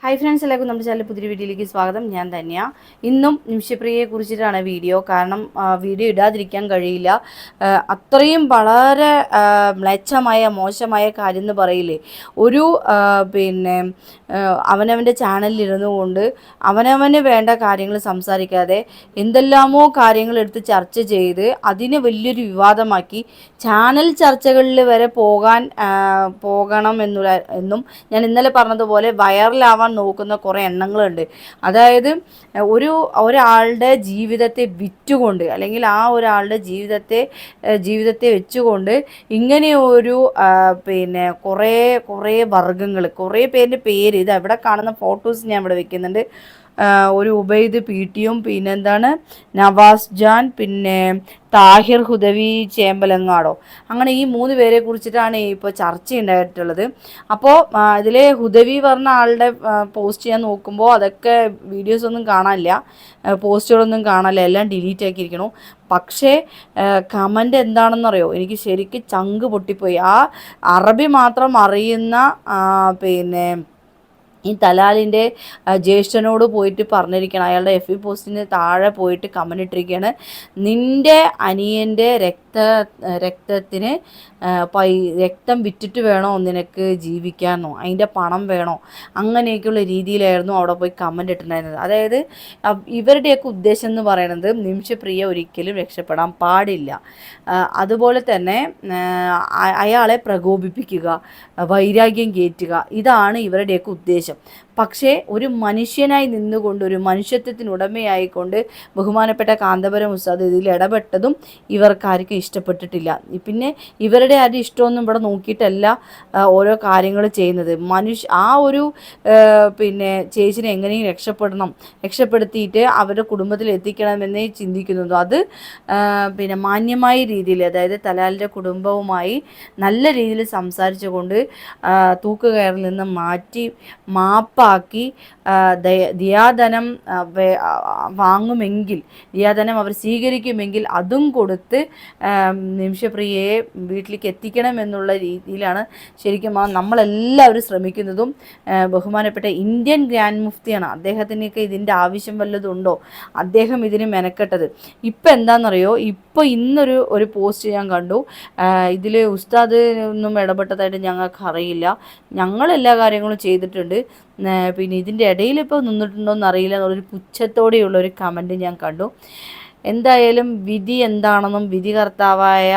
Hi friends, എല്ലാവർക്കും നമ്മുടെ channel പുതിയ വീഡിയോയിലേക്ക് സ്വാഗതം. ഞാൻ തന്നെയാണ്. ഇന്നും നിമിഷപ്രിയയെ കുറിച്ചിട്ടാണ് വീഡിയോ. കാരണം വീഡിയോ ഇടാതിരിക്കാൻ കഴിയില്ല. അത്രയും വളരെ മ്ലേച്ഛമായ മോശമായ കാര്യം എന്ന് പറയില്ലേ, ഒരു പിന്നെ അവനവൻ്റെ ചാനലിലിരുന്നു കൊണ്ട് അവനവന് വേണ്ട കാര്യങ്ങൾ സംസാരിക്കാതെ എന്തെല്ലാമോ കാര്യങ്ങൾ എടുത്ത് ചർച്ച ചെയ്ത് അതിനെ വലിയൊരു വിവാദമാക്കി ചാനൽ ചർച്ചകളിൽ വരെ പോകണം എന്നും ഞാൻ ഇന്നലെ പറഞ്ഞതുപോലെ വൈറലാവാൻ നോക്കുന്ന കുറേ എണ്ണങ്ങളുണ്ട്. അതായത് ഒരാളുടെ ജീവിതത്തെ വിറ്റുകൊണ്ട്, അല്ലെങ്കിൽ ആ ഒരാളുടെ ജീവിതത്തെ വെച്ചുകൊണ്ട് ഇങ്ങനെ ഒരു കുറേ വർഗ്ഗങ്ങൾ, കുറേ പേരിൻ്റെ പേര് ഇത് എവിടെ കാണുന്ന ഫോട്ടോസ് ഞാൻ ഇവിടെ വെക്കുന്നുണ്ട്. ഒരു ഉബൈദ് പീട്ടിയും, പിന്നെന്താണ് നവാസ് ജാൻ, പിന്നെ താഹിർ ഹുദവി ചേമ്പലങ്ങാടോ, അങ്ങനെ ഈ 3 പേരെ കുറിച്ചിട്ടാണ് ഇപ്പോൾ ചർച്ചയുണ്ടായിട്ടുള്ളത്. അപ്പോൾ ഇതിൽ ഹുദവി പറഞ്ഞ ആളുടെ പോസ്റ്റ് ചെയ്യാൻ നോക്കുമ്പോൾ അതൊക്കെ വീഡിയോസൊന്നും കാണാനില്ല, പോസ്റ്റുകളൊന്നും കാണാനില്ല, എല്ലാം ഡിലീറ്റ് ആക്കിയിരിക്കണു. പക്ഷേ കമൻ്റ് എന്താണെന്നറിയോ, എനിക്ക് ശരിക്കും ചങ്ക് പൊട്ടിപ്പോയി. ആ അറബി മാത്രം അറിയുന്ന ഈ തലാലിൻ്റെ ജ്യേഷ്ഠനോട് പോയിട്ട് പറഞ്ഞിരിക്കണം, അയാളുടെ FB പോസ്റ്റിന് താഴെ പോയിട്ട് കമൻ്റ് ഇട്ടിരിക്കുകയാണ്, നിൻ്റെ അനിയൻ്റെ രക്തത്തിന് രക്തം വിറ്റിട്ട് വേണോ നിനക്ക് ജീവിക്കാനോ, അതിൻ്റെ പണം വേണോ, അങ്ങനെയൊക്കെയുള്ള രീതിയിലായിരുന്നു അവിടെ പോയി കമൻ്റ് ഇട്ടിട്ടുണ്ടായിരുന്നത്. അതായത് ഇവരുടെയൊക്കെ ഉദ്ദേശം എന്ന് പറയുന്നത് നിമിഷപ്രിയ ഒരിക്കലും രക്ഷപ്പെടാൻ പാടില്ല, അതുപോലെ തന്നെ അയാളെ പ്രകോപിപ്പിക്കുക, വൈരാഗ്യം കയറ്റുക, ഇതാണ് ഇവരുടെയൊക്കെ ഉദ്ദേശം. പക്ഷേ ഒരു മനുഷ്യനായി നിന്നുകൊണ്ട്, ഒരു മനുഷ്യത്വത്തിനുടമയായിക്കൊണ്ട് ബഹുമാനപ്പെട്ട കാന്തപുരം ഉസ്താദ് ഇതിൽ ഇടപെട്ടതും ഇവർക്കാർക്കും ഇഷ്ടപ്പെട്ടിട്ടില്ല. പിന്നെ ഇവരുടെ ആരും ഇഷ്ടമൊന്നും ഇവിടെ നോക്കിയിട്ടല്ല ഓരോ കാര്യങ്ങൾ ചെയ്യുന്നത്. ആ ഒരു ചേച്ചിനെ എങ്ങനെയും രക്ഷപ്പെടുത്തിയിട്ട് അവരുടെ കുടുംബത്തിൽ എത്തിക്കണമെന്നേ ചിന്തിക്കുന്നത്. അത് മാന്യമായ രീതിയിൽ, അതായത് തലാലിൻ്റെ കുടുംബവുമായി നല്ല രീതിയിൽ സംസാരിച്ചുകൊണ്ട് തൂക്കുകയറിൽ നിന്ന് മാറ്റി മാപ്പാക്കി ദിയാധനം വാങ്ങുമെങ്കിൽ, ദിയാധനം അവർ സ്വീകരിക്കുമെങ്കിൽ അതും കൊടുത്ത് നിമിഷപ്രിയയെ വീട്ടിലേക്ക് എത്തിക്കണം എന്നുള്ള രീതിയിലാണ് ശരിക്കും നമ്മളെല്ലാവരും ശ്രമിക്കുന്നതും. ബഹുമാനപ്പെട്ട ഇന്ത്യൻ ഗ്രാൻഡ് മുഫ്തിയാണ്, അദ്ദേഹത്തിനൊക്കെ ഇതിൻ്റെ ആവശ്യം വല്ലതുണ്ടോ, അദ്ദേഹം ഇതിന് മെനക്കെട്ടത്. ഇപ്പം എന്താണെന്നറിയോ, ഇപ്പോൾ ഇന്നൊരു പോസ്റ്റ് ഞാൻ കണ്ടു. ഇതിൽ ഉസ്താദ് ഒന്നും ഇടപെട്ടതായിട്ട് ഞങ്ങൾക്ക് അറിയില്ല, ഞങ്ങളെല്ലാ കാര്യങ്ങളും ചെയ്തിട്ടുണ്ട്, പിന്നെ ഇതിൻ്റെ ഇടയിൽ ഇപ്പോൾ നിന്നിട്ടുണ്ടോയെന്ന് അറിയില്ല എന്നുള്ളൊരു പുച്ഛത്തോടെയുള്ളൊരു കമൻറ്റ് ഞാൻ കണ്ടു. എന്തായാലും വിധി എന്താണെന്നും വിധികർത്താവായ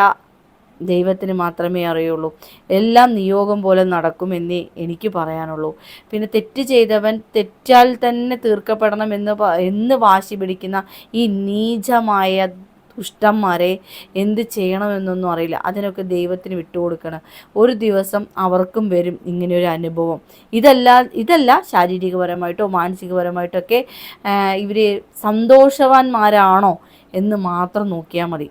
ദൈവത്തിന് മാത്രമേ അറിയുള്ളൂ. എല്ലാം നിയോഗം പോലെ നടക്കുമെന്നേ എനിക്ക് പറയാനുള്ളൂ. പിന്നെ തെറ്റ് ചെയ്തവൻ തെറ്റാൽ തന്നെ തീർക്കപ്പെടണം എന്ന് വാശി പിടിക്കുന്ന ഈ നീചമായ ദുഷ്ടന്മാരെ എന്ത് ചെയ്യണമെന്നൊന്നും അറിയില്ല. അതിനൊക്കെ ദൈവത്തിന് വിട്ടുകൊടുക്കണം. ഒരു ദിവസം അവർക്കും വരും ഇങ്ങനെയൊരു അനുഭവം. ഇതല്ല ശാരീരികപരമായിട്ടോ മാനസികപരമായിട്ടൊക്കെ ഇവർ സന്തോഷവാന്മാരാണോ എന്ന് മാത്രം നോക്കിയാൽ മതി.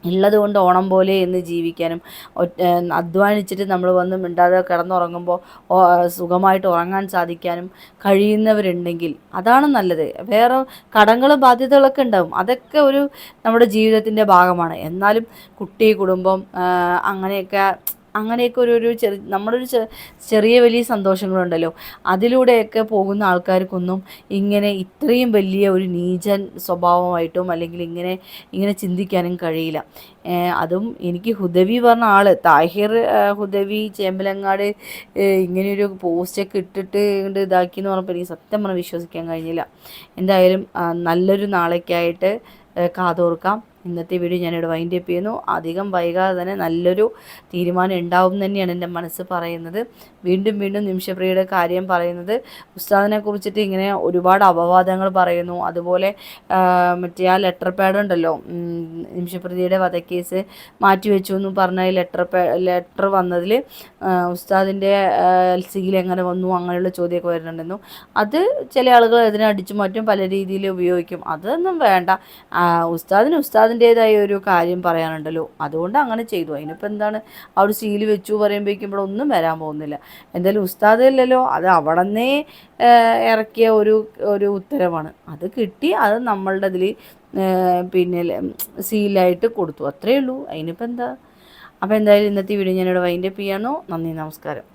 ഉള്ളത് കൊണ്ട് ഓണം പോലെ എന്ന് ജീവിക്കാനും, അധ്വാനിച്ചിട്ട് നമ്മൾ വന്ന് മിണ്ടാതെ കിടന്നുറങ്ങുമ്പോൾ സുഖമായിട്ട് ഉറങ്ങാൻ സാധിക്കാനും കഴിയുന്നവരുണ്ടെങ്കിൽ അതാണ് നല്ലത്. വേറെ കടങ്ങളും ബാധ്യതകളൊക്കെ ഉണ്ടാവും, അതൊക്കെ നമ്മുടെ ജീവിതത്തിൻ്റെ ഭാഗമാണ്. എന്നാലും കുട്ടി, കുടുംബം, അങ്ങനെയൊക്കെ നമ്മളൊരു ചെറിയ വലിയ സന്തോഷങ്ങളുണ്ടല്ലോ, അതിലൂടെയൊക്കെ പോകുന്ന ആൾക്കാർക്കൊന്നും ഇങ്ങനെ ഇത്രയും വലിയ ഒരു നീചൻ സ്വഭാവമായിട്ടും അല്ലെങ്കിൽ ഇങ്ങനെ ചിന്തിക്കാനും കഴിയില്ല. അതും എനിക്ക് ഹുദവി പറഞ്ഞ ആൾ, താഹിർ ഹുദവി ചേമ്പലങ്ങാട് ഇങ്ങനെയൊരു പോസ്റ്റൊക്കെ ഇട്ടിട്ട് ഇതാക്കി എന്ന് പറഞ്ഞപ്പോൾ എനിക്ക് സത്യം പറഞ്ഞാൽ വിശ്വസിക്കാൻ കഴിഞ്ഞില്ല. എന്തായാലും നല്ലൊരു നാളേക്കായിട്ട് കാതോർക്കാം. ഇന്നത്തെ വീഡിയോ ഞാനിവിടെ വൈൻഡ് അപ്പ് ചെയ്യുന്നു. അധികം വൈകാതെ തന്നെ നല്ലൊരു തീരുമാനം ഉണ്ടാവും തന്നെയാണ് എൻ്റെ മനസ്സ് പറയുന്നത്. വീണ്ടും നിമിഷപ്രിയയുടെ കാര്യം പറയുന്നത്, ഉസ്താദിനെ കുറിച്ചിട്ട് ഇങ്ങനെ ഒരുപാട് അപവാദങ്ങൾ പറയുന്നു. അതുപോലെ മറ്റേ ആ ലെറ്റർ പാഡ് ഉണ്ടല്ലോ, നിമിഷപ്രിയയുടെ വധക്കേസ് മാറ്റിവെച്ചു എന്ന് പറഞ്ഞ ലെറ്റർ വന്നതിൽ ഉസ്താദിൻ്റെ സീൽ എങ്ങനെ വന്നു, അങ്ങനെയുള്ള ചോദ്യമൊക്കെ വരുന്നുണ്ടെന്നു. അത് ചില ആളുകൾ അതിനെ അടിച്ചു മാറ്റും, പല രീതിയിൽ ഉപയോഗിക്കും. അതൊന്നും വേണ്ട. ഉസ്താദിൻ്റേതായ ഒരു കാര്യം പറയാനുണ്ടല്ലോ, അതുകൊണ്ട് അങ്ങനെ ചെയ്തു. അതിനിപ്പോൾ എന്താണ്, ആ ഒരു സീല് വെച്ചു പറയുമ്പോഴേക്കും ഇവിടെ ഒന്നും വരാൻ പോകുന്നില്ല. എന്തായാലും ഉസ്താദ് അല്ലല്ലോ, അത് അവിടെ നിന്നേ ഇറക്കിയ ഒരു ഉത്തരവാണ്. അത് കിട്ടി, അത് നമ്മളുടെ അതിൽ സീലായിട്ട് കൊടുത്തു, അത്രയേ ഉള്ളൂ. അതിനിപ്പോൾ എന്താ. അപ്പോൾ എന്തായാലും ഇന്നത്തെ വീഡിയോ ഞാനിവിടെ വൈൻഡ് അപ്പ് ചെയ്യാനോ. നന്ദി, നമസ്കാരം.